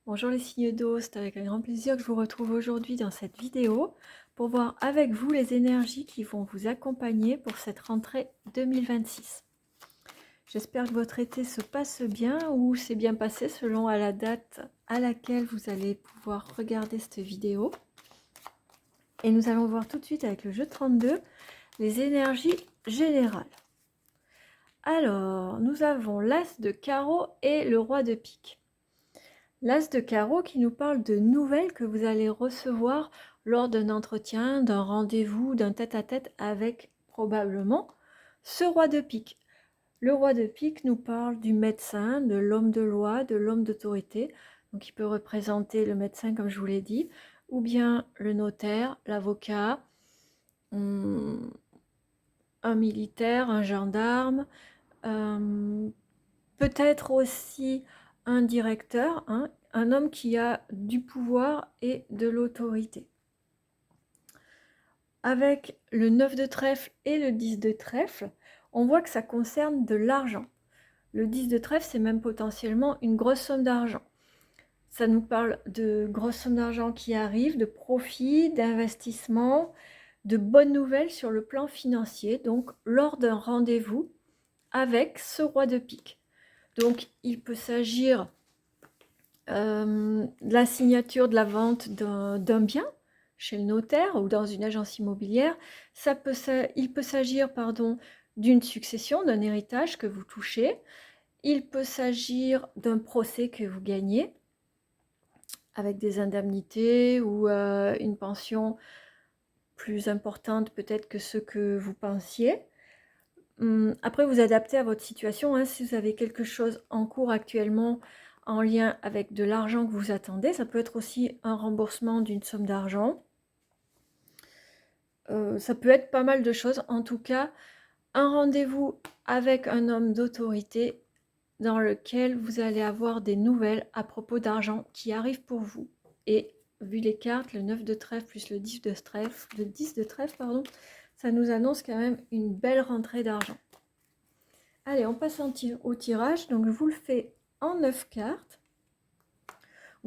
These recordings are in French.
Bonjour les signes d'eau, c'est avec un grand plaisir que je vous retrouve aujourd'hui dans cette vidéo pour voir avec vous les énergies qui vont vous accompagner pour cette rentrée 2026. J'espère que votre été se passe bien ou s'est bien passé selon à la date à laquelle vous allez pouvoir regarder cette vidéo. Et nous allons voir tout de suite avec le jeu 32 les énergies générales. Alors, nous avons l'As de carreau et le roi de pique. L'As de carreau qui nous parle de nouvelles que vous allez recevoir lors d'un entretien, d'un rendez-vous, d'un tête-à-tête avec probablement ce roi de pique. Le roi de pique nous parle du médecin, de l'homme de loi, de l'homme d'autorité. Donc il peut représenter le médecin comme je vous l'ai dit, ou bien le notaire, l'avocat, un militaire, un gendarme, peut-être aussi un directeur, hein, un homme qui a du pouvoir et de l'autorité. Avec le 9 de trèfle et le 10 de trèfle, on voit que ça concerne de l'argent. Le 10 de trèfle, c'est même potentiellement une grosse somme d'argent. Ça nous parle de grosses sommes d'argent qui arrivent, de profits, d'investissements, de bonnes nouvelles sur le plan financier, donc lors d'un rendez-vous avec ce roi de pique. Donc il peut s'agir de la signature de la vente d'un bien chez le notaire ou dans une agence immobilière. Il peut s'agir d'une succession, d'un héritage que vous touchez. Il peut s'agir d'un procès que vous gagnez avec des indemnités ou une pension plus importante peut-être que ce que vous pensiez. Après, vous adaptez à votre situation, hein. Si vous avez quelque chose en cours actuellement en lien avec de l'argent que vous attendez, ça peut être aussi un remboursement d'une somme d'argent. Ça peut être pas mal de choses. En tout cas, un rendez-vous avec un homme d'autorité dans lequel vous allez avoir des nouvelles à propos d'argent qui arrivent pour vous. Et vu les cartes, le 9 de trèfle plus le 10 de trèfle, ça nous annonce quand même une belle rentrée d'argent. Allez, on passe au tirage. Donc, je vous le fais en 9 cartes.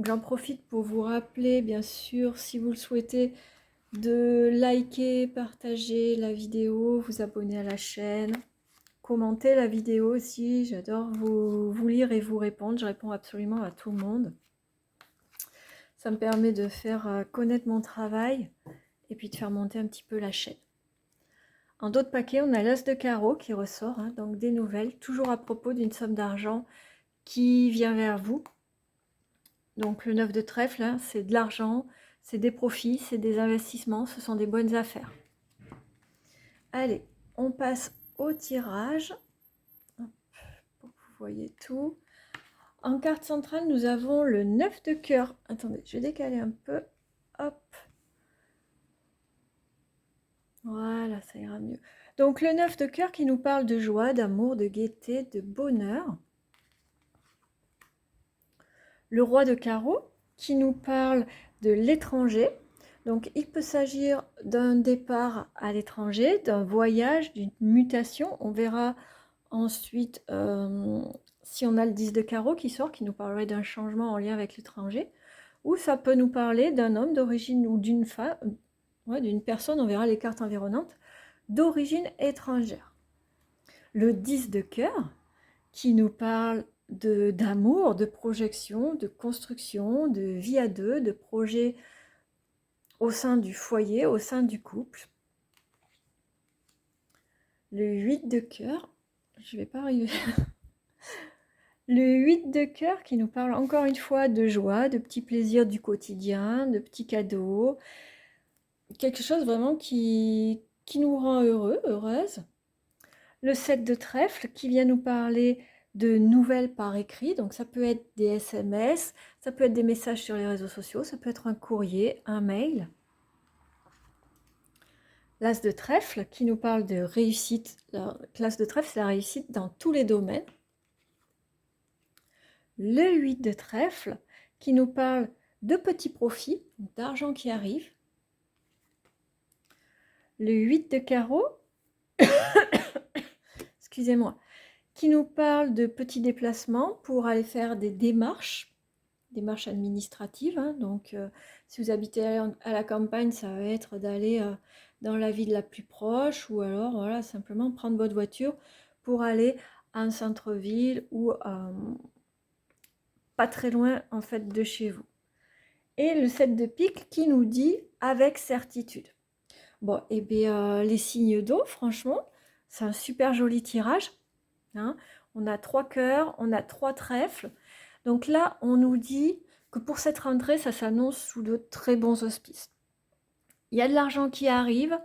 J'en profite pour vous rappeler, bien sûr, si vous le souhaitez, de liker, partager la vidéo, vous abonner à la chaîne, commenter la vidéo aussi. J'adore vous lire et vous répondre. Je réponds absolument à tout le monde. Ça me permet de faire connaître mon travail et puis de faire monter un petit peu la chaîne. En d'autres paquets, on a l'As de carreau qui ressort, hein, donc des nouvelles, toujours à propos d'une somme d'argent qui vient vers vous. Donc le 9 de trèfle, hein, c'est de l'argent, c'est des profits, c'est des investissements, ce sont des bonnes affaires. Allez, on passe au tirage. Hop, pour que vous voyez tout. En carte centrale, nous avons le 9 de cœur. Attendez, je vais décaler un peu. Hop. Voilà, ça ira mieux. Donc le 9 de cœur qui nous parle de joie, d'amour, de gaieté, de bonheur. Le roi de carreau qui nous parle de l'étranger. Donc il peut s'agir d'un départ à l'étranger, d'un voyage, d'une mutation. On verra ensuite si on a le 10 de carreau qui sort, qui nous parlerait d'un changement en lien avec l'étranger. Ou ça peut nous parler d'un homme d'origine ou d'une femme, d'une personne, on verra les cartes environnantes, d'origine étrangère. Le 10 de cœur qui nous parle d'amour, de projection, de construction, de vie à deux, de projets au sein du foyer, au sein du couple. Le 8 de cœur, je ne vais pas arriver. Le 8 de cœur qui nous parle encore une fois de joie, de petits plaisirs du quotidien, de petits cadeaux. Quelque chose vraiment qui nous rend heureux, heureuse. Le 7 de trèfle qui vient nous parler de nouvelles par écrit, donc ça peut être des SMS, ça peut être des messages sur les réseaux sociaux, ça peut être un courrier, un mail. L'As de trèfle qui nous parle de réussite. L'As de trèfle, c'est la réussite dans tous les domaines. Le 8 de trèfle qui nous parle de petits profits, d'argent qui arrive. Le 8 de carreau, excusez-moi, qui nous parle de petits déplacements pour aller faire des démarches démarches administratives, hein. Donc, si vous habitez à la campagne, ça va être d'aller dans la ville la plus proche, ou alors voilà, simplement prendre votre voiture pour aller à un centre-ville ou pas très loin en fait de chez vous. Et le 7 de pique qui nous dit avec certitude. Bon, et bien les signes d'eau, franchement, c'est un super joli tirage, hein. On a 3 cœurs, on a 3 trèfles. Donc là, on nous dit que pour cette rentrée, ça s'annonce sous de très bons auspices. Il y a de l'argent qui arrive,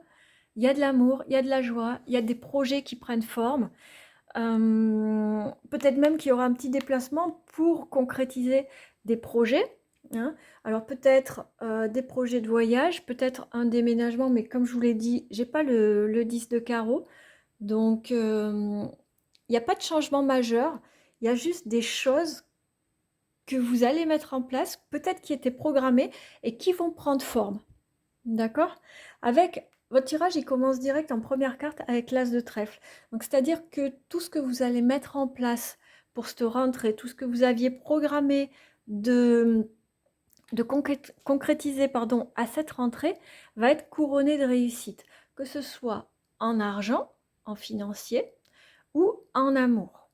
il y a de l'amour, il y a de la joie, il y a des projets qui prennent forme. Peut-être même qu'il y aura un petit déplacement pour concrétiser des projets, hein. Alors peut-être des projets de voyage, peut-être un déménagement, mais comme je vous l'ai dit, j'ai pas le 10 de carreau. Donc il n'y a pas de changement majeur, il y a juste des choses que vous allez mettre en place, peut-être qui étaient programmées et qui vont prendre forme. D'accord? Avec votre tirage, il commence direct en première carte avec l'as de trèfle. Donc, c'est-à-dire que tout ce que vous allez mettre en place pour cette rentrée, tout ce que vous aviez programmé de concrétiser pardon, à cette rentrée, va être couronné de réussite, que ce soit en argent, en financier ou en amour.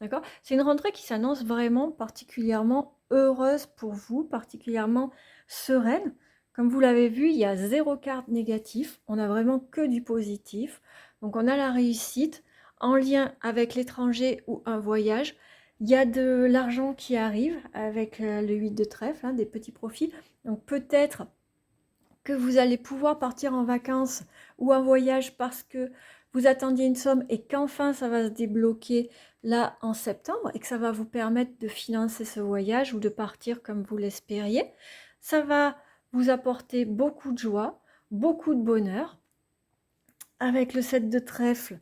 D'accord? C'est une rentrée qui s'annonce vraiment particulièrement heureuse pour vous, particulièrement sereine. Comme vous l'avez vu, il y a 0 carte négative, on a vraiment que du positif. Donc on a la réussite en lien avec l'étranger ou un voyage. Il y a de l'argent qui arrive avec le 8 de trèfle, hein, des petits profits. Donc peut-être que vous allez pouvoir partir en vacances ou en voyage parce que vous attendiez une somme et qu'enfin ça va se débloquer là en septembre et que ça va vous permettre de financer ce voyage ou de partir comme vous l'espériez. Ça va vous apporter beaucoup de joie, beaucoup de bonheur. Avec le 7 de trèfle,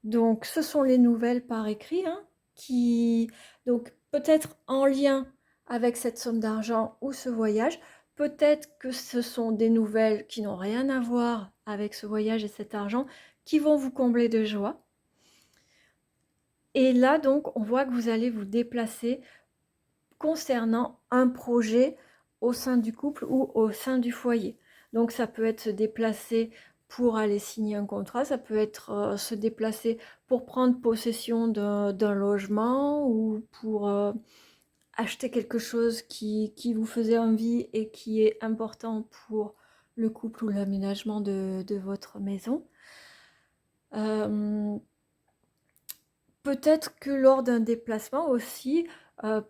donc ce sont les nouvelles par écrit, hein, qui donc peut-être en lien avec cette somme d'argent ou ce voyage, peut-être que ce sont des nouvelles qui n'ont rien à voir avec ce voyage et cet argent qui vont vous combler de joie. Et là donc on voit que vous allez vous déplacer concernant un projet au sein du couple ou au sein du foyer. Donc ça peut être se déplacer pour aller signer un contrat, ça peut être se déplacer pour prendre possession d'un logement ou pour acheter quelque chose qui vous faisait envie et qui est important pour le couple ou l'aménagement de votre maison. Peut-être que lors d'un déplacement aussi,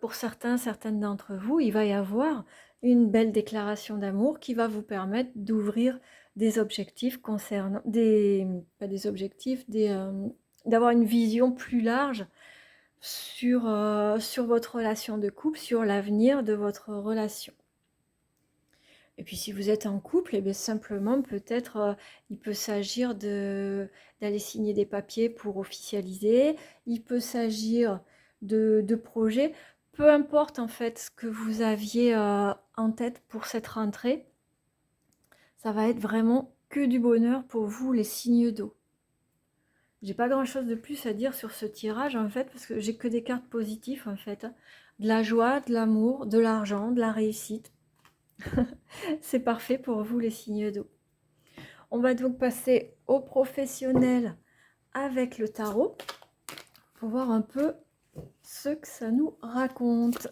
pour certaines d'entre vous, il va y avoir une belle déclaration d'amour qui va vous permettre d'ouvrir des objectifs concernant pas des objectifs, d'avoir une vision plus large sur votre relation de couple, sur l'avenir de votre relation. Et puis si vous êtes en couple, et bien simplement peut-être il peut s'agir d'aller signer des papiers pour officialiser, il peut s'agir de projets, peu importe en fait ce que vous aviez en tête pour cette rentrée, ça va être vraiment que du bonheur pour vous les signes d'eau. J'ai pas grand chose de plus à dire sur ce tirage en fait, parce que j'ai que des cartes positives en fait, hein. De la joie, de l'amour, de l'argent, de la réussite. C'est parfait pour vous les signes d'eau. On va donc passer au professionnel avec le tarot pour voir un peu ce que ça nous raconte.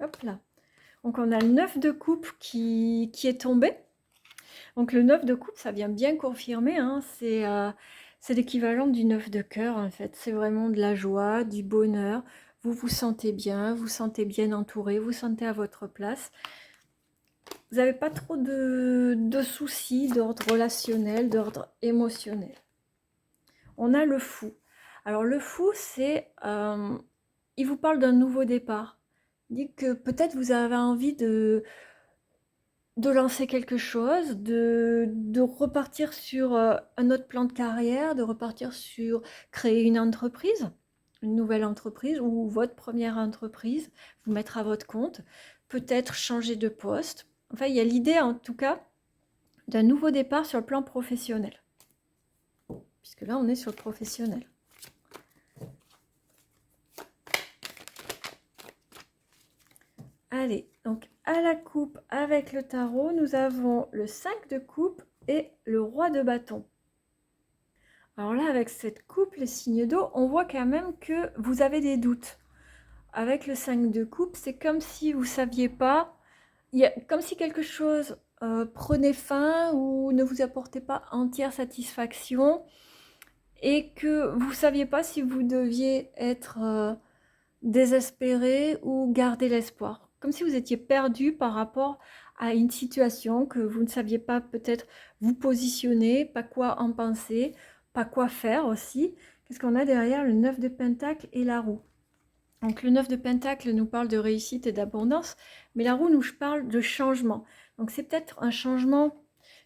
Hop là. Donc on a le 9 de coupe qui est tombé. Donc le 9 de coupe, ça vient bien confirmer, hein, c'est l'équivalent du 9 de cœur en fait. C'est vraiment de la joie, du bonheur. Vous vous sentez bien entouré, vous sentez à votre place. Vous n'avez pas trop de soucis d'ordre relationnel, d'ordre émotionnel. On a le fou. Alors le fou, c'est... il vous parle d'un nouveau départ. Il dit que peut-être vous avez envie de lancer quelque chose, de repartir sur un autre plan de carrière, de repartir sur créer une entreprise, une nouvelle entreprise ou votre première entreprise, vous mettre à votre compte, peut-être changer de poste. Enfin, il y a l'idée en tout cas d'un nouveau départ sur le plan professionnel. Puisque là, on est sur le professionnel. Allez, donc à la coupe avec le tarot, nous avons le 5 de coupe et le roi de bâton. Alors là, avec cette coupe, les signes d'eau, on voit quand même que vous avez des doutes. Avec le 5 de coupe, c'est comme si vous ne saviez pas, comme si quelque chose prenait fin ou ne vous apportait pas entière satisfaction et que vous ne saviez pas si vous deviez être désespéré ou garder l'espoir. Comme si vous étiez perdu par rapport à une situation que vous ne saviez pas peut-être vous positionner, pas quoi en penser, pas quoi faire aussi. Qu'est-ce qu'on a derrière le 9 de Pentacle et la roue? Donc le 9 de Pentacle nous parle de réussite et d'abondance, mais la roue nous parle de changement. Donc c'est peut-être un changement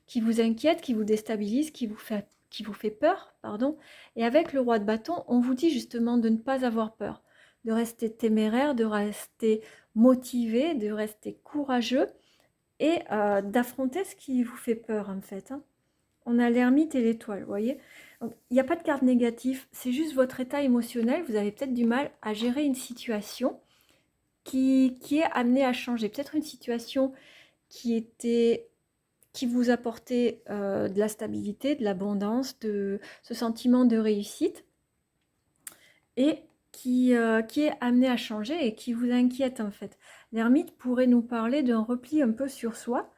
qui vous inquiète, qui vous déstabilise, qui vous fait peur, pardon. Et avec le roi de bâton, on vous dit justement de ne pas avoir peur, de rester téméraire, de rester motivé, de rester courageux et d'affronter ce qui vous fait peur en fait. On a l'ermite et l'étoile, vous voyez. Donc, il n'y a pas de carte négative, c'est juste votre état émotionnel. Vous avez peut-être du mal à gérer une situation qui est amenée à changer. Peut-être une situation qui vous apportait de la stabilité, de l'abondance, de ce sentiment de réussite et qui est amené à changer et qui vous inquiète en fait. L'ermite pourrait nous parler d'un repli un peu sur soi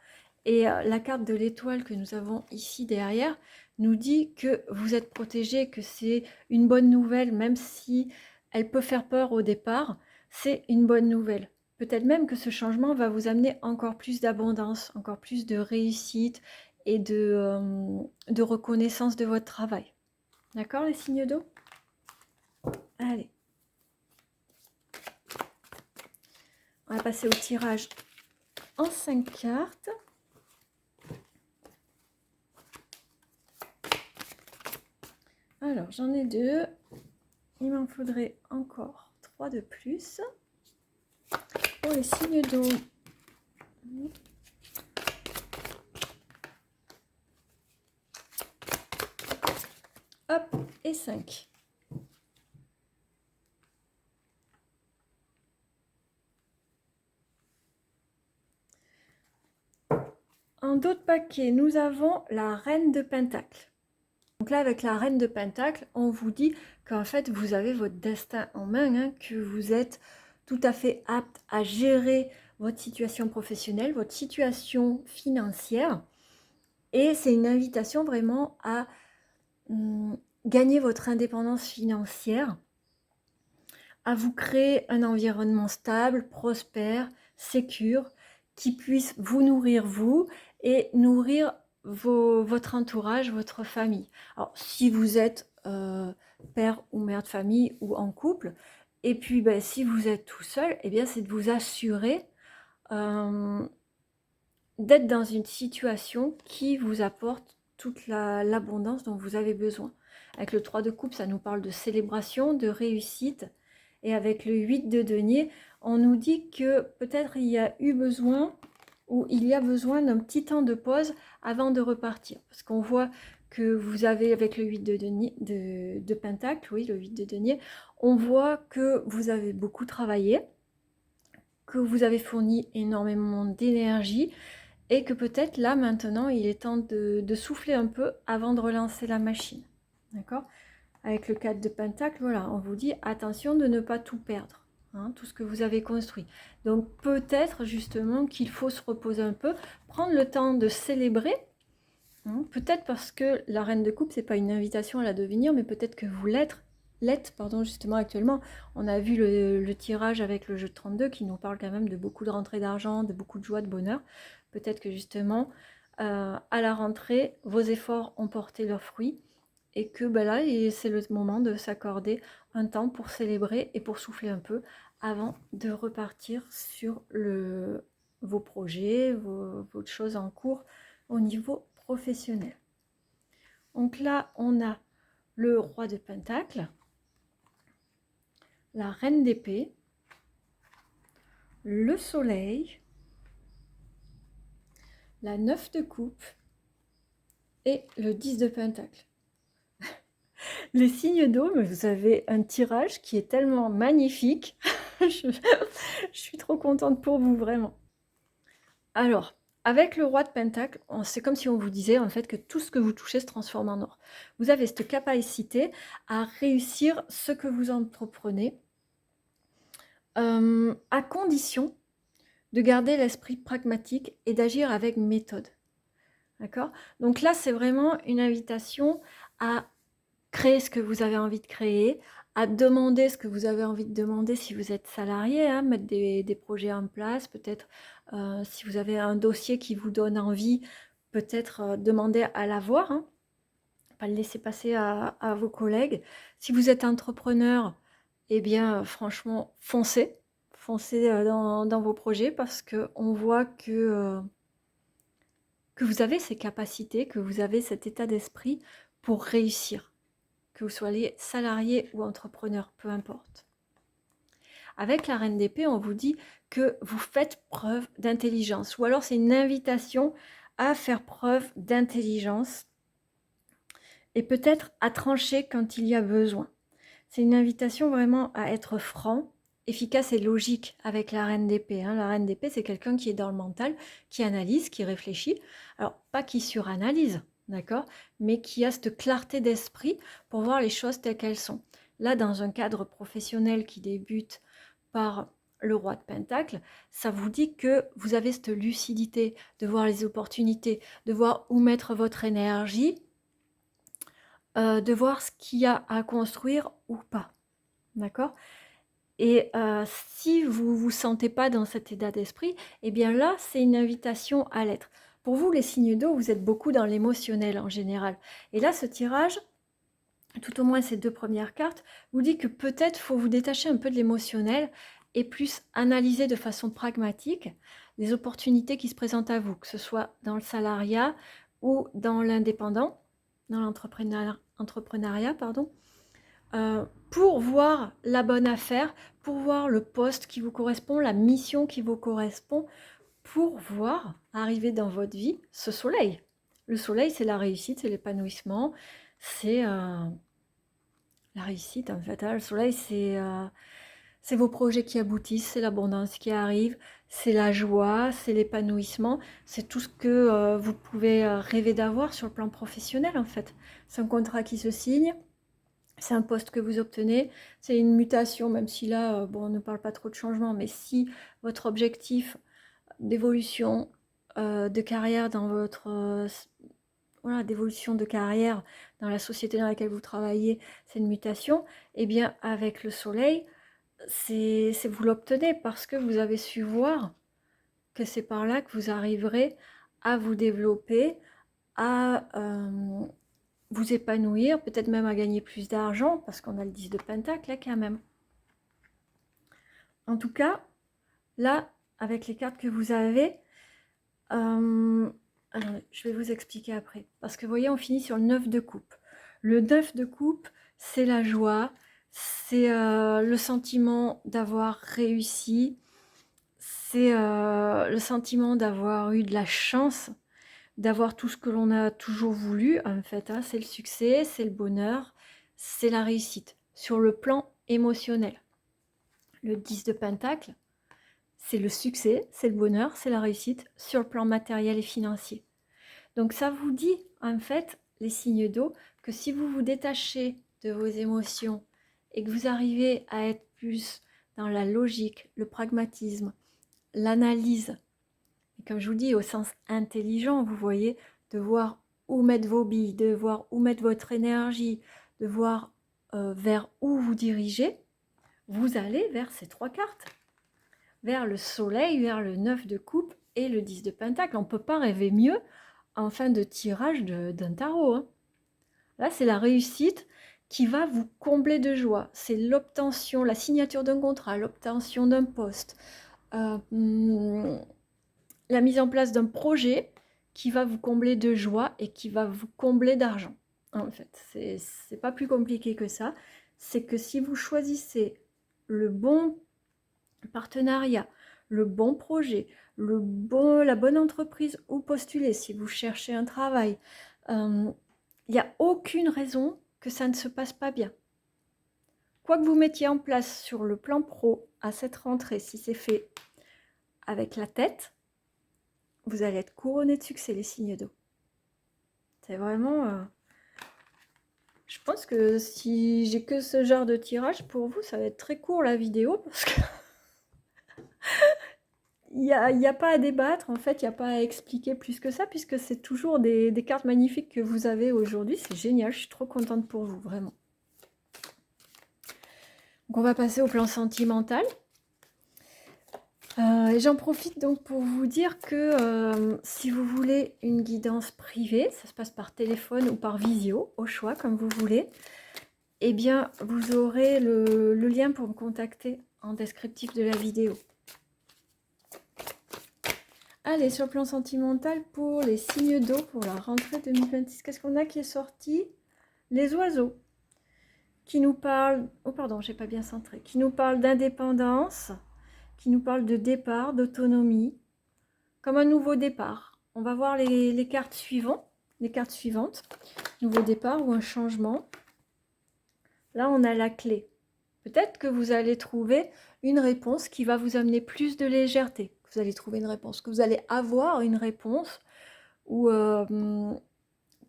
et la carte de l'étoile que nous avons ici derrière nous dit que vous êtes protégé, que c'est une bonne nouvelle, même si elle peut faire peur au départ, c'est une bonne nouvelle. Peut-être même que ce changement va vous amener encore plus d'abondance, encore plus de réussite et de reconnaissance de votre travail. D'accord les signes d'eau? Allez. On va passer au tirage en 5 cartes. Alors, j'en ai 2. Il m'en faudrait encore 3 de plus. Pour les signes d'eau. Hop, et 5. En d'autres paquets, nous avons la reine de Pentacle. Donc là, avec la reine de Pentacle, on vous dit qu'en fait, vous avez votre destin en main, hein, que vous êtes tout à fait apte à gérer votre situation professionnelle, votre situation financière. Et c'est une invitation vraiment à gagner votre indépendance financière, à vous créer un environnement stable, prospère, sécure, qui puisse vous nourrir vous et nourrir votre entourage, votre famille. Alors, si vous êtes père ou mère de famille ou en couple, et puis si vous êtes tout seul, eh bien c'est de vous assurer d'être dans une situation qui vous apporte toute l'abondance dont vous avez besoin. Avec le 3 de coupe, ça nous parle de célébration, de réussite. Et avec le 8 de denier, on nous dit que peut-être il y a eu besoin ou il y a besoin d'un petit temps de pause avant de repartir. Parce qu'on voit que vous avez, avec le 8 de denier, de Pentacle, oui, le 8 de denier, on voit que vous avez beaucoup travaillé, que vous avez fourni énormément d'énergie, et que peut-être là maintenant il est temps de souffler un peu avant de relancer la machine. D'accord? Avec le 4 de Pentacle, voilà, on vous dit attention de ne pas tout perdre, hein, tout ce que vous avez construit. Donc peut-être justement qu'il faut se reposer un peu, prendre le temps de célébrer, hein, peut-être parce que la reine de coupe, c'est pas une invitation à la devenir, mais peut-être que vous l'êtes, justement actuellement. On a vu le tirage avec le jeu de 32 qui nous parle quand même de beaucoup de rentrées d'argent, de beaucoup de joie, de bonheur. Peut-être que justement, à la rentrée, vos efforts ont porté leurs fruits et que là, c'est le moment de s'accorder un temps pour célébrer et pour souffler un peu avant de repartir sur vos projets, vos choses en cours au niveau professionnel. Donc là, on a le roi de Pentacle, la reine d'épée, le soleil, la 9 de coupe et le 10 de Pentacle. Les signes d'eau, vous avez un tirage qui est tellement magnifique Je, je suis trop contente pour vous, vraiment. Alors, avec le roi de Pentacle, c'est comme si on vous disait en fait que tout ce que vous touchez se transforme en or. Vous avez cette capacité à réussir ce que vous entreprenez, à condition de garder l'esprit pragmatique et d'agir avec méthode. D'accord? Donc là, c'est vraiment une invitation à créer ce que vous avez envie de créer, à demander ce que vous avez envie de demander si vous êtes salarié, hein, mettre des projets en place, peut-être si vous avez un dossier qui vous donne envie, peut-être demander à l'avoir, hein, pas le laisser passer à vos collègues. Si vous êtes entrepreneur, eh bien franchement, foncez, foncez dans vos projets parce qu'on voit que vous avez ces capacités, que vous avez cet état d'esprit pour réussir, que vous soyez salarié ou entrepreneur, peu importe. Avec la reine d'épée, on vous dit que vous faites preuve d'intelligence, ou alors c'est une invitation à faire preuve d'intelligence et peut-être à trancher quand il y a besoin. C'est une invitation vraiment à être franc, efficace et logique avec la reine d'épée. La reine d'épée, c'est quelqu'un qui est dans le mental, qui analyse, qui réfléchit. Alors, pas qui suranalyse, d'accord, mais qui a cette clarté d'esprit pour voir les choses telles qu'elles sont. Là, dans un cadre professionnel qui débute par le roi de Pentacle, ça vous dit que vous avez cette lucidité de voir les opportunités, de voir où mettre votre énergie, de voir ce qu'il y a à construire ou pas. D'accord? Et si vous vous sentez pas dans cet état d'esprit, eh bien là, c'est une invitation à l'être. Pour vous, les signes d'eau, vous êtes beaucoup dans l'émotionnel en général. Et là, ce tirage, tout au moins ces deux premières cartes, vous dit que peut-être faut vous détacher un peu de l'émotionnel et plus analyser de façon pragmatique les opportunités qui se présentent à vous, que ce soit dans le salariat ou dans l'indépendant, dans l'entrepreneuriat, pardon. Pour voir la bonne affaire, pour voir le poste qui vous correspond, la mission qui vous correspond, pour voir arriver dans votre vie ce soleil. Le soleil, c'est la réussite, c'est l'épanouissement, c'est la réussite en fait. Le soleil, c'est vos projets qui aboutissent, c'est l'abondance qui arrive, c'est la joie, c'est l'épanouissement, c'est tout ce que vous pouvez rêver d'avoir sur le plan professionnel en fait. C'est un contrat qui se signe. C'est un poste que vous obtenez, c'est une mutation, même si là, bon, on ne parle pas trop de changement, mais si votre objectif d'évolution de carrière dans votre voilà, d'évolution de carrière dans la société dans laquelle vous travaillez, c'est une mutation, eh bien avec le soleil, c'est vous l'obtenez parce que vous avez su voir que c'est par là que vous arriverez à vous développer, à vous épanouir, peut-être même à gagner plus d'argent, parce qu'on a le 10 de Pentacle là quand même. En tout cas, là, avec les cartes que vous avez, alors, je vais vous expliquer après. Parce que vous voyez, on finit sur le 9 de coupe. Le 9 de coupe, c'est la joie, c'est le sentiment d'avoir réussi, c'est le sentiment d'avoir eu de la chance, d'avoir tout ce que l'on a toujours voulu, en fait. C'est le succès, c'est le bonheur, c'est la réussite. Sur le plan émotionnel. Le 10 de Pentacle, c'est le succès, c'est le bonheur, c'est la réussite sur le plan matériel et financier. Donc ça vous dit, en fait, les signes d'eau, que si vous vous détachez de vos émotions et que vous arrivez à être plus dans la logique, le pragmatisme, l'analyse, et comme je vous dis, au sens intelligent, vous voyez, de voir où mettre vos billes, de voir où mettre votre énergie, de voir vers où vous dirigez, vous allez vers ces trois cartes. Vers le soleil, vers le 9 de coupe et le 10 de pentacle. On ne peut pas rêver mieux en fin de tirage d'un tarot. Hein. Là, c'est la réussite qui va vous combler de joie. C'est l'obtention, la signature d'un contrat, l'obtention d'un poste, la mise en place d'un projet qui va vous combler de joie et qui va vous combler d'argent. En fait, c'est pas plus compliqué que ça. C'est que si vous choisissez le bon partenariat, le bon projet, la bonne entreprise où postuler si vous cherchez un travail, il n'y a aucune raison que ça ne se passe pas bien. Quoi que vous mettiez en place sur le plan pro à cette rentrée, si c'est fait avec la tête, vous allez être couronné de succès, les signes d'eau. C'est vraiment... je pense que si j'ai que ce genre de tirage, pour vous, ça va être très court la vidéo, parce que il n'y a pas à débattre, en fait, il n'y a pas à expliquer plus que ça, puisque c'est toujours des cartes magnifiques que vous avez aujourd'hui. C'est génial, je suis trop contente pour vous, vraiment. Donc on va passer au plan sentimental. J'en profite donc pour vous dire que si vous voulez une guidance privée, ça se passe par téléphone ou par visio, au choix, comme vous voulez, eh bien, vous aurez le lien pour me contacter en descriptif de la vidéo. Allez, sur le plan sentimental, pour les signes d'eau, pour la rentrée 2026, qu'est-ce qu'on a qui est sorti? Les oiseaux, qui nous parlent... Oh pardon, j'ai pas bien centré. Qui nous parlent d'indépendance, qui nous parlent de départ, d'autonomie, comme un nouveau départ. On va voir les cartes suivantes. Nouveau départ ou un changement. Là, on a la clé. Peut-être que vous allez trouver une réponse qui va vous amener plus de légèreté. Vous allez trouver une réponse, que vous allez avoir une réponse ou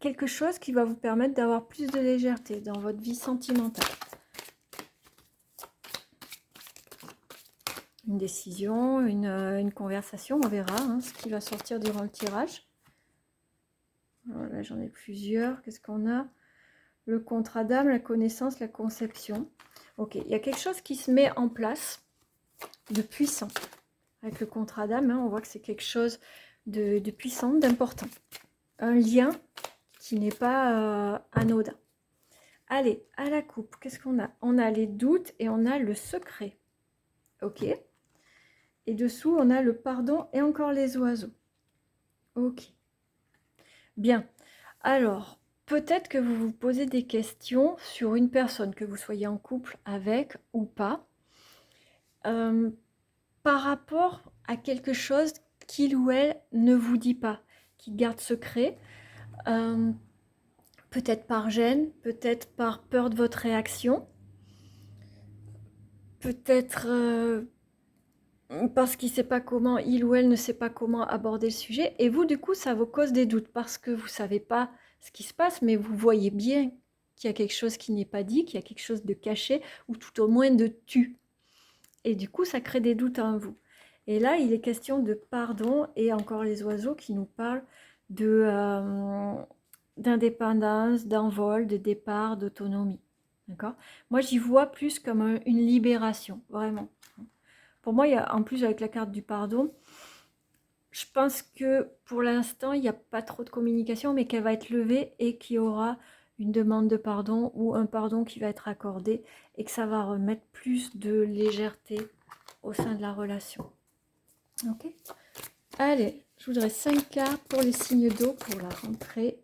quelque chose qui va vous permettre d'avoir plus de légèreté dans votre vie sentimentale. Une décision, une conversation, on verra ce qui va sortir durant le tirage. Alors là, j'en ai plusieurs. Qu'est-ce qu'on a? Le contrat d'âme, la connaissance, la conception. Ok, il y a quelque chose qui se met en place de puissant. Avec le contrat d'âme, on voit que c'est quelque chose de puissant, d'important. Un lien qui n'est pas anodin. Allez, à la coupe, qu'est-ce qu'on a? On a les doutes et on a le secret. Ok. Et dessous, on a le pardon et encore les oiseaux. Ok. Bien. Alors, peut-être que vous vous posez des questions sur une personne, que vous soyez en couple avec ou pas, par rapport à quelque chose qu'il ou elle ne vous dit pas, qui garde secret, peut-être par gêne, peut-être par peur de votre réaction, peut-être parce qu'il sait pas comment, il ou elle ne sait pas comment aborder le sujet, et vous, du coup, ça vous cause des doutes, parce que vous savez pas ce qui se passe, mais vous voyez bien qu'il y a quelque chose qui n'est pas dit, qu'il y a quelque chose de caché, ou tout au moins de tu. Et du coup, ça crée des doutes en vous. Et là, il est question de pardon, et encore les oiseaux qui nous parlent d'indépendance, d'envol, de départ, d'autonomie. D'accord? Moi, j'y vois plus comme une libération, vraiment. Pour moi, il y a, en plus avec la carte du pardon, je pense que pour l'instant, il n'y a pas trop de communication, mais qu'elle va être levée et qu'il y aura une demande de pardon ou un pardon qui va être accordé et que ça va remettre plus de légèreté au sein de la relation. Ok? Allez, je voudrais 5 cartes pour les signes d'eau pour la rentrée.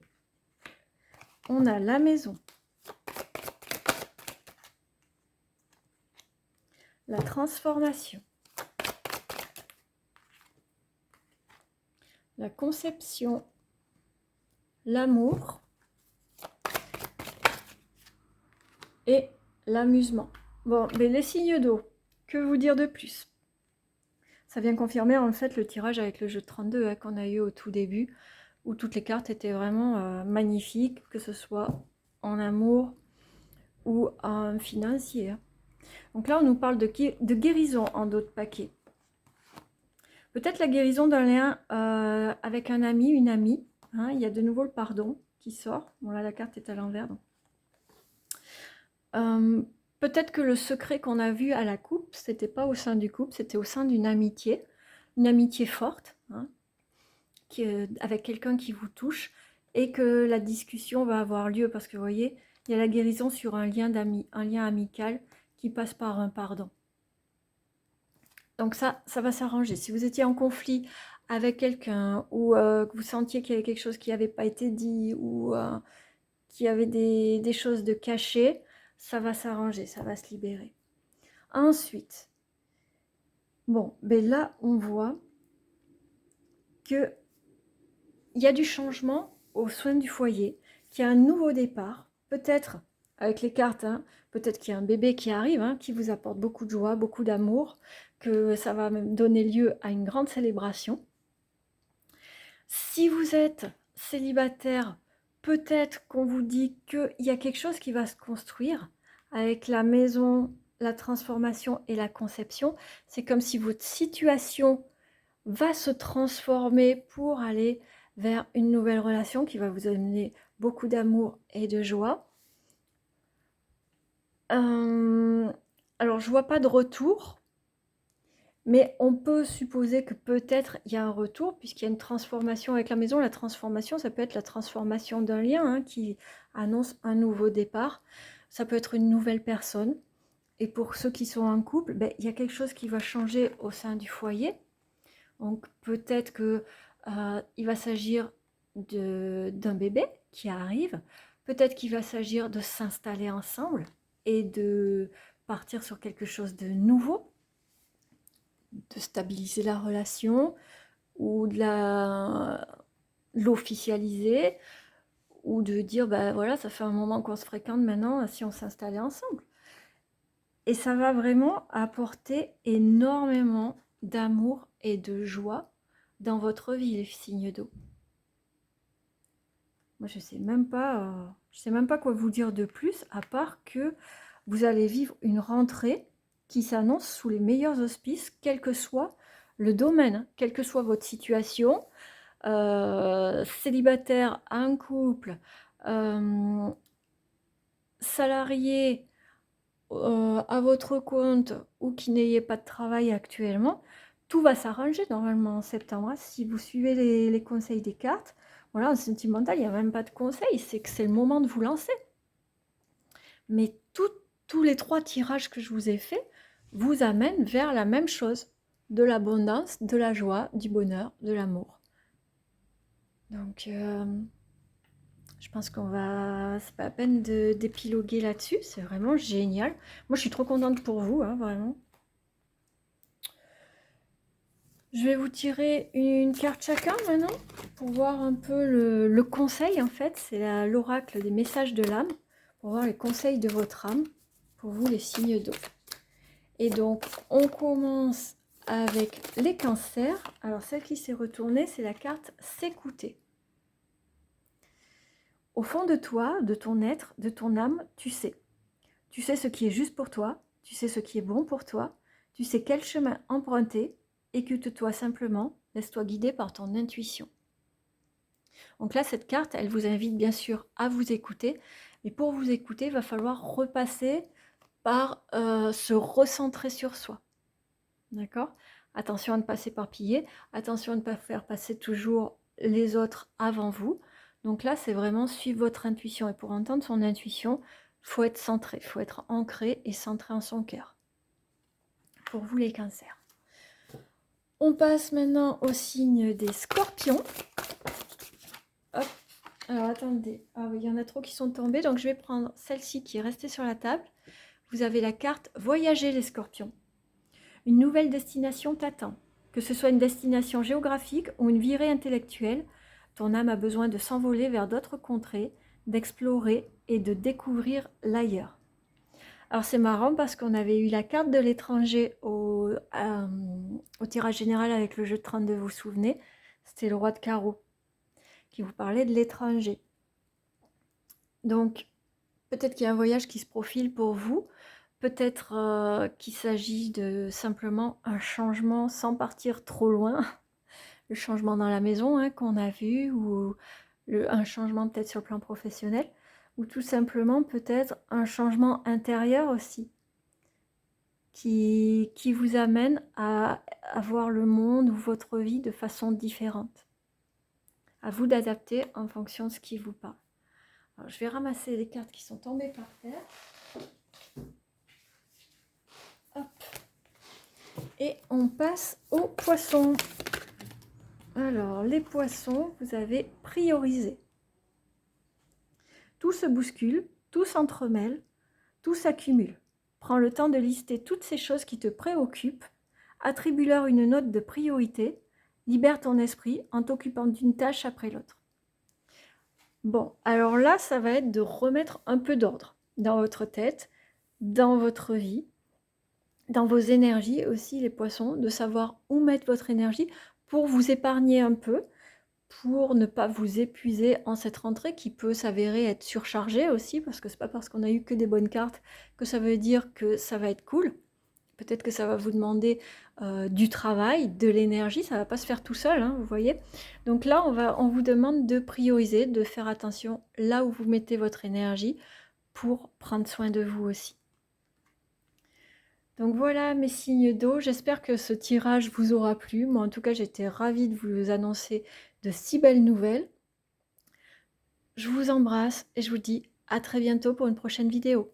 On a la maison, la transformation, la conception, l'amour et l'amusement. Bon, mais les signes d'eau, que vous dire de plus? Ça vient confirmer en fait le tirage avec le jeu de 32 qu'on a eu au tout début, où toutes les cartes étaient vraiment magnifiques, que ce soit en amour ou en financier. Donc là, on nous parle de guérison en d'autres paquets. Peut-être la guérison d'un lien avec un ami, une amie. Il y a de nouveau le pardon qui sort. Bon là, la carte est à l'envers. Peut-être que le secret qu'on a vu à la coupe, c'était pas au sein du couple, c'était au sein d'une amitié forte, avec quelqu'un qui vous touche, et que la discussion va avoir lieu, parce que vous voyez, il y a la guérison sur un lien amical qui passe par un pardon. Donc ça va s'arranger. Si vous étiez en conflit avec quelqu'un, ou que vous sentiez qu'il y avait quelque chose qui n'avait pas été dit, ou qu'il y avait des choses de cachées, ça va s'arranger, ça va se libérer. Ensuite, bon, ben là, on voit qu'il y a du changement aux soins du foyer, qu'il y a un nouveau départ, peut-être avec les cartes, peut-être qu'il y a un bébé qui arrive, hein, qui vous apporte beaucoup de joie, beaucoup d'amour, que ça va même donner lieu à une grande célébration. Si vous êtes célibataire, peut-être qu'on vous dit qu'il y a quelque chose qui va se construire avec la maison, la transformation et la conception. C'est comme si votre situation va se transformer pour aller vers une nouvelle relation qui va vous amener beaucoup d'amour et de joie. Alors, je vois pas de retour, mais on peut supposer que peut-être il y a un retour, puisqu'il y a une transformation avec la maison. La transformation, ça peut être la transformation d'un lien, hein, qui annonce un nouveau départ. Ça peut être une nouvelle personne. Et pour ceux qui sont en couple, ben, il y a quelque chose qui va changer au sein du foyer. Donc peut-être que il va s'agir d'un bébé qui arrive. Peut-être qu'il va s'agir de s'installer ensemble et de partir sur quelque chose de nouveau, de stabiliser la relation ou de l'officialiser, ou de dire, bah voilà, ça fait un moment qu'on se fréquente maintenant, si on s'installait ensemble. Et ça va vraiment apporter énormément d'amour et de joie dans votre vie, les signes d'eau. Moi, je sais même pas quoi vous dire de plus, à part que vous allez vivre une rentrée qui s'annonce sous les meilleurs auspices, quel que soit le domaine, quelle que soit votre situation, célibataire, en couple, salarié, à votre compte ou qui n'ayez pas de travail actuellement, tout va s'arranger normalement en septembre. Si vous suivez les conseils des cartes, voilà, en sentimental, il n'y a même pas de conseils, c'est que c'est le moment de vous lancer. Mais tous les 3 tirages que je vous ai faits vous amènent vers la même chose, de l'abondance, de la joie, du bonheur, de l'amour. Donc, je pense qu'on va... C'est pas la peine d'épiloguer là-dessus, c'est vraiment génial. Moi, je suis trop contente pour vous, hein, vraiment. Je vais vous tirer une carte chacun maintenant, pour voir un peu le conseil, en fait. C'est l'oracle des messages de l'âme, pour voir les conseils de votre âme, pour vous, les signes d'eau. Et donc, on commence avec les cancers. Alors, celle qui s'est retournée, c'est la carte s'écouter. Au fond de toi, de ton être, de ton âme, tu sais. Tu sais ce qui est juste pour toi, tu sais ce qui est bon pour toi, tu sais quel chemin emprunter. Écoute-toi simplement, laisse-toi guider par ton intuition. Donc là, cette carte, elle vous invite bien sûr à vous écouter. Mais pour vous écouter, il va falloir repasser par se recentrer sur soi. D'accord ? Attention à ne pas s'éparpiller, attention à ne pas faire passer toujours les autres avant vous. Donc là, c'est vraiment suivre votre intuition. Et pour entendre son intuition, il faut être centré, il faut être ancré et centré en son cœur. Pour vous, les cancers. On passe maintenant au signe des scorpions. Hop. Alors attendez, il y en a trop qui sont tombés, donc je vais prendre celle-ci qui est restée sur la table. Vous avez la carte Voyager les scorpions. Une nouvelle destination t'attend. Que ce soit une destination géographique ou une virée intellectuelle, ton âme a besoin de s'envoler vers d'autres contrées, d'explorer et de découvrir l'ailleurs. Alors c'est marrant parce qu'on avait eu la carte de l'étranger au tirage général avec le jeu de 32, vous vous souvenez? C'était le roi de carreau qui vous parlait de l'étranger. Donc peut-être qu'il y a un voyage qui se profile pour vous, peut-être qu'il s'agit de simplement un changement sans partir trop loin, le changement dans la maison, hein, qu'on a vu, ou un changement peut-être sur le plan professionnel, ou tout simplement peut-être un changement intérieur aussi, qui vous amène à voir le monde ou votre vie de façon différente. À vous d'adapter en fonction de ce qui vous parle. Alors, je vais ramasser les cartes qui sont tombées par terre. Hop. Et on passe aux poissons. Alors, les poissons, vous avez priorisé. Tout se bouscule, tout s'entremêle, tout s'accumule. Prends le temps de lister toutes ces choses qui te préoccupent, attribue-leur une note de priorité, libère ton esprit en t'occupant d'une tâche après l'autre. Bon, alors là, ça va être de remettre un peu d'ordre dans votre tête, dans votre vie, dans vos énergies aussi les poissons, de savoir où mettre votre énergie pour vous épargner un peu, pour ne pas vous épuiser en cette rentrée qui peut s'avérer être surchargée aussi, parce que c'est pas parce qu'on a eu que des bonnes cartes que ça veut dire que ça va être cool. Peut-être que ça va vous demander du travail, de l'énergie, ça va pas se faire tout seul, hein, vous voyez. Donc là, on vous demande de prioriser, de faire attention là où vous mettez votre énergie pour prendre soin de vous aussi. Donc voilà mes signes d'eau, j'espère que ce tirage vous aura plu. Moi en tout cas, j'étais ravie de vous annoncer de si belles nouvelles. Je vous embrasse et je vous dis à très bientôt pour une prochaine vidéo.